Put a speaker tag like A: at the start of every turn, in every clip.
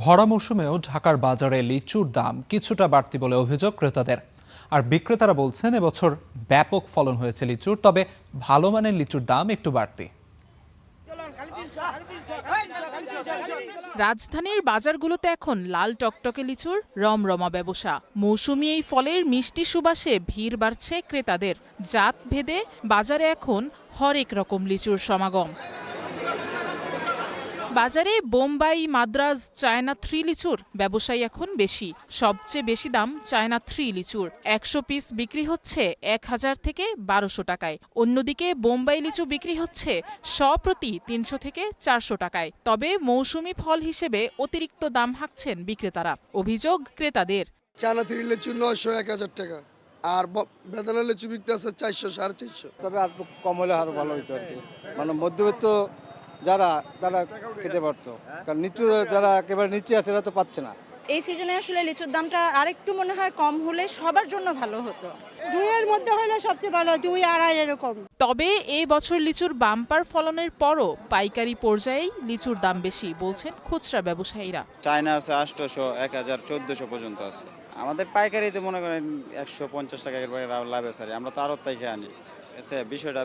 A: ভরা মৌসুমেও ঢাকার বাজারে লিচুর দাম কিছুটা বাড়তি বলে অভিযোগ ক্রেতাদের। আর বিক্রেতারা বলছেন এবছর ব্যাপক ফলন হয়েছে লিচুর, তবে ভালো মানের লিচুর দাম একটু বাড়তি।
B: রাজধানীর বাজারগুলোতে এখন লাল টকটকে লিচুর রমরমা ব্যবসা। মৌসুমী এই ফলের মিষ্টি সুবাসে ভিড় বাড়ছে ক্রেতাদের। জাত ভেদে বাজারে এখন হরেক রকম লিচুর সমাগম। বাজারে বোম্বাই, মাদ্রাজ, চায়না 3 লিচুর ব্যবসায়ী এখন বেশি। সবচেয়ে বেশি দাম চায়না 3 লিচুর। 100 পিস বিক্রি হচ্ছে 1000 থেকে 1200 টাকায়। অন্যদিকে বোম্বাই লিচু বিক্রি হচ্ছে প্রতি 300 থেকে 400 টাকায়। তবে মৌসুমী ফল হিসেবে অতিরিক্ত দাম হাঁকছেন বিক্রেতারা। অভিযোগ ক্রেতাদের,
C: চায়না 3 লিচু 900-1000 টাকা, আর বেদানা লিচু বিকতে আছে 400-450।
D: তবে আর কম হলে আরো ভালো হতো আর কি। মানে মধ্যবিত্ত তারা খেতে পারতো, কারণ নিচু যারা একেবারে নিচে আছে এরা তো পাচ্ছে না।
E: এই সিজনে আসলে লিচুর দামটা আরেকটু মনে হয় কম হলে সবার জন্য ভালো হতো।
F: 2-এর মধ্যে হলে সবচেয়ে ভালো, 2-2.5 এরকম।
B: তবে এই বছর লিচুর বাম্পার ফলনের পরও পাইকারি পর্যায়েই লিচুর দাম বেশি বলছেন খুচরা ব্যবসায়ীরা।
G: চায়না আছে 800, 1000, 1400 পর্যন্ত আছে। আমাদের পাইকারিতে মনে করেন 150 টাকা এর লাভে সারি, আমরা তো আরো থেকে আনি। বিষয়টা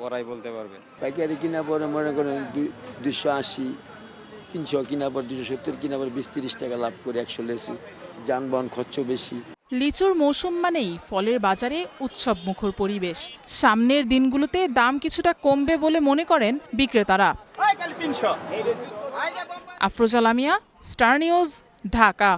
G: ওরাই বলতে পারবে।
H: পাইকারি কিনা পরে মনে করেন 280, 300 কিনা পর 270 কিনা পর 20-30 টাকা লাভ করে 100 লেচু। যানবাহন খরচ বেশি।
B: লিচুর মৌসুম মানেই ফলের বাজারে উৎসব মুখর পরিবেশ। সামনের দিনগুলোতে দাম কিছুটা কমবে বলে মনে করেন বিক্রেতারা। Afroza Lamia, star news, Dhaka.